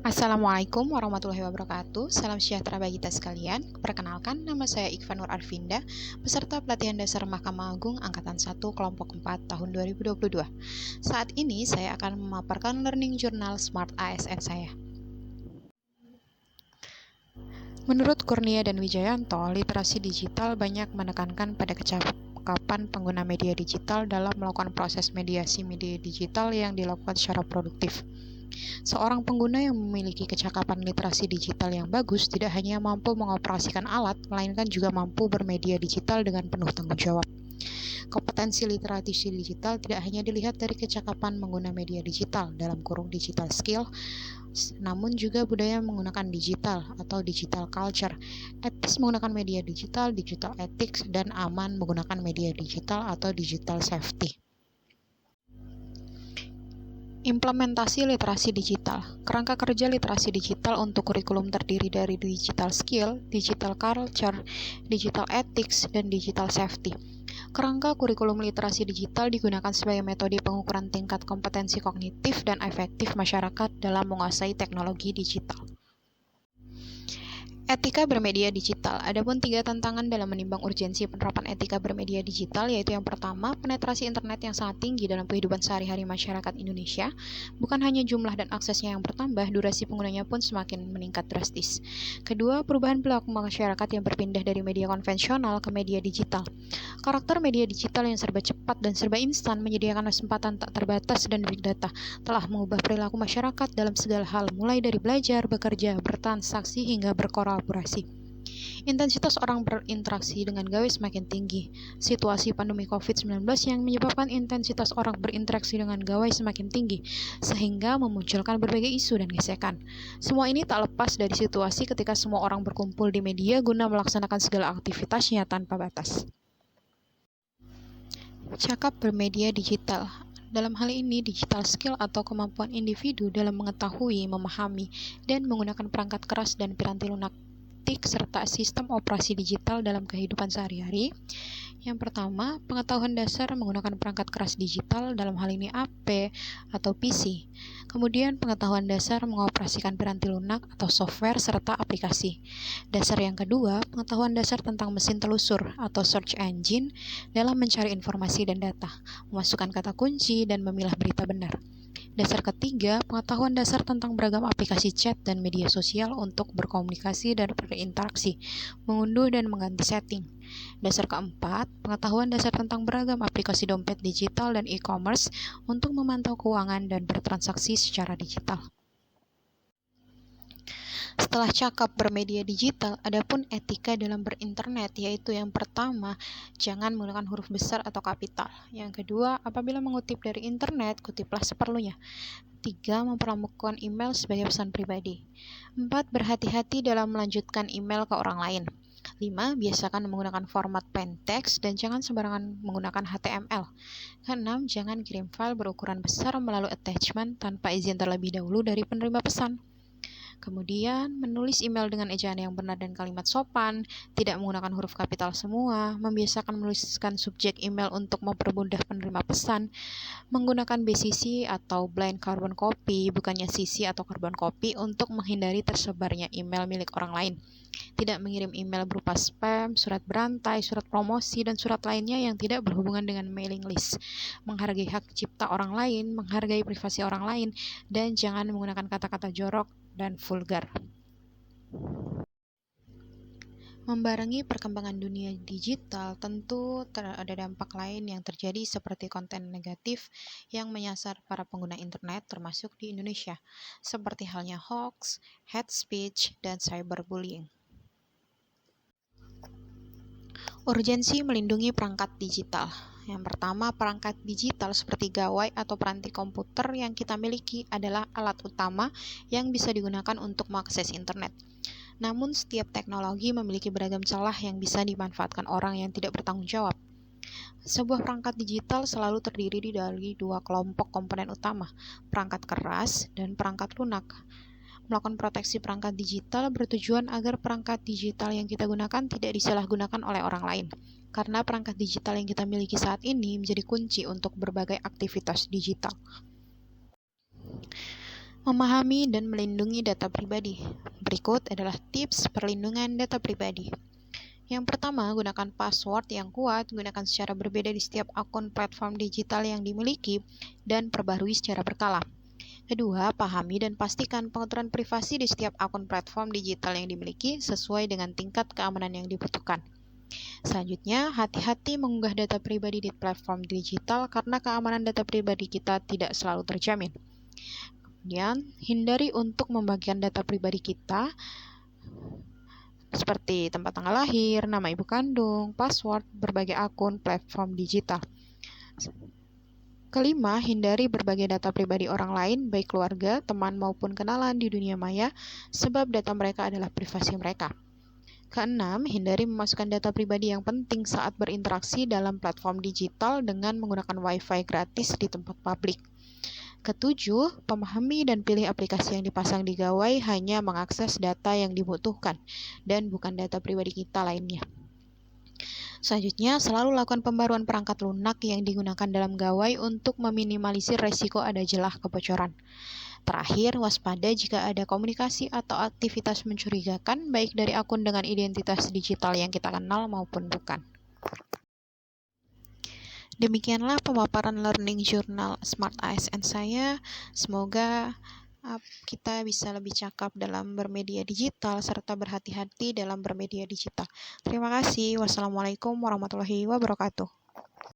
Assalamualaikum warahmatullahi wabarakatuh. Salam sejahtera bagi kita sekalian. Perkenalkan, nama saya Ikhvan Nur Arvinda, peserta pelatihan dasar Mahkamah Agung Angkatan 1 Kelompok 4 tahun 2022. Saat ini saya akan memaparkan learning journal Smart ASN saya. Menurut Kurnia dan Wijayanto, literasi digital banyak menekankan pada kecakapan pengguna media digital dalam melakukan proses mediasi media digital yang dilakukan secara produktif. Seorang pengguna yang memiliki kecakapan literasi digital yang bagus tidak hanya mampu mengoperasikan alat, melainkan juga mampu bermedia digital dengan penuh tanggung jawab. Kompetensi literasi digital tidak hanya dilihat dari kecakapan pengguna media digital (digital skill), namun juga budaya menggunakan digital atau digital culture, etis menggunakan media digital ethics, dan aman menggunakan media digital atau digital safety. Implementasi literasi digital. Kerangka kerja literasi digital untuk kurikulum terdiri dari digital skill, digital culture, digital ethics, dan digital safety. Kerangka kurikulum literasi digital digunakan sebagai metode pengukuran tingkat kompetensi kognitif dan afektif masyarakat dalam menguasai teknologi digital. Etika bermedia digital. Adapun 3 tantangan dalam menimbang urgensi penerapan etika bermedia digital, yaitu yang pertama, penetrasi internet yang sangat tinggi dalam kehidupan sehari-hari masyarakat Indonesia. Bukan hanya jumlah dan aksesnya yang bertambah, durasi penggunanya pun semakin meningkat drastis. Kedua, perubahan perilaku masyarakat yang berpindah dari media konvensional ke media digital. Karakter media digital yang serba cepat dan serba instan menyediakan kesempatan tak terbatas dan big data telah mengubah perilaku masyarakat dalam segala hal, mulai dari belajar, bekerja, bertransaksi, hingga berkolaborasi. Intensitas orang berinteraksi dengan gawai semakin tinggi. Situasi pandemi COVID-19 yang menyebabkan intensitas orang berinteraksi dengan gawai semakin tinggi, sehingga memunculkan berbagai isu dan gesekan. Semua ini tak lepas dari situasi ketika semua orang berkumpul di media guna melaksanakan segala aktivitasnya tanpa batas. Cakap bermedia digital. Dalam hal ini, digital skill atau kemampuan individu dalam mengetahui, memahami, dan menggunakan perangkat keras dan piranti lunak serta sistem operasi digital dalam kehidupan sehari-hari. Yang pertama, pengetahuan dasar menggunakan perangkat keras digital, dalam hal ini HP atau PC. Kemudian, pengetahuan dasar mengoperasikan piranti lunak atau software serta aplikasi. Dasar yang kedua, pengetahuan dasar tentang mesin telusur atau search engine dalam mencari informasi dan data, memasukkan kata kunci, dan memilah berita benar. Dasar ketiga, pengetahuan dasar tentang beragam aplikasi chat dan media sosial untuk berkomunikasi dan berinteraksi, mengunduh dan mengganti setting. Dasar keempat, pengetahuan dasar tentang beragam aplikasi dompet digital dan e-commerce untuk memantau keuangan dan bertransaksi secara digital. Setelah cakap bermedia digital, adapun etika dalam berinternet, yaitu yang pertama, jangan menggunakan huruf besar atau kapital. Yang kedua, apabila mengutip dari internet, kutiplah seperlunya. 3. Memperlakukan email sebagai pesan pribadi. 4. Berhati-hati dalam melanjutkan email ke orang lain. 5. Biasakan menggunakan format plain text dan jangan sembarangan menggunakan HTML. 6. Jangan kirim file berukuran besar melalui attachment tanpa izin terlebih dahulu dari penerima pesan. Kemudian, menulis email dengan ejaan yang benar dan kalimat sopan, tidak menggunakan huruf kapital semua, membiasakan menuliskan subjek email untuk mempermudah penerima pesan, menggunakan BCC atau blind carbon copy, bukannya CC atau carbon copy, untuk menghindari tersebarnya email milik orang lain. Tidak mengirim email berupa spam, surat berantai, surat promosi, dan surat lainnya yang tidak berhubungan dengan mailing list. Menghargai hak cipta orang lain, menghargai privasi orang lain, dan jangan menggunakan kata-kata jorok dan vulgar. Membarengi perkembangan dunia digital, tentu ada dampak lain yang terjadi seperti konten negatif yang menyasar para pengguna internet termasuk di Indonesia, seperti halnya hoax, hate speech, dan cyberbullying. Urgensi melindungi perangkat digital. Yang pertama, perangkat digital seperti gawai atau peranti komputer yang kita miliki adalah alat utama yang bisa digunakan untuk mengakses internet. Namun, setiap teknologi memiliki beragam celah yang bisa dimanfaatkan orang yang tidak bertanggung jawab. Sebuah perangkat digital selalu terdiri dari 2 kelompok komponen utama, perangkat keras dan perangkat lunak. Melakukan proteksi perangkat digital bertujuan agar perangkat digital yang kita gunakan tidak disalahgunakan oleh orang lain, karena perangkat digital yang kita miliki saat ini menjadi kunci untuk berbagai aktivitas digital. Memahami dan melindungi data pribadi. Berikut adalah tips perlindungan data pribadi. Yang pertama, gunakan password yang kuat, gunakan secara berbeda di setiap akun platform digital yang dimiliki, dan perbarui secara berkala. Kedua, pahami dan pastikan pengaturan privasi di setiap akun platform digital yang dimiliki sesuai dengan tingkat keamanan yang dibutuhkan. Selanjutnya, hati-hati mengunggah data pribadi di platform digital karena keamanan data pribadi kita tidak selalu terjamin. Kemudian, hindari untuk membagikan data pribadi kita seperti tempat tanggal lahir, nama ibu kandung, password, berbagai akun platform digital. Kelima, hindari berbagai data pribadi orang lain, baik keluarga, teman maupun kenalan di dunia maya, sebab data mereka adalah privasi mereka. Keenam, hindari memasukkan data pribadi yang penting saat berinteraksi dalam platform digital dengan menggunakan Wi-Fi gratis di tempat publik. Ketujuh, pahami dan pilih aplikasi yang dipasang di gawai hanya mengakses data yang dibutuhkan dan bukan data pribadi kita lainnya. Selanjutnya, selalu lakukan pembaruan perangkat lunak yang digunakan dalam gawai untuk meminimalisir resiko ada celah kebocoran. Terakhir, waspada jika ada komunikasi atau aktivitas mencurigakan baik dari akun dengan identitas digital yang kita kenal maupun bukan. Demikianlah pemaparan Learning Journal Smart ASN saya. Semoga kita bisa lebih cakap dalam bermedia digital serta berhati-hati dalam bermedia digital. Terima kasih. Wassalamualaikum warahmatullahi wabarakatuh.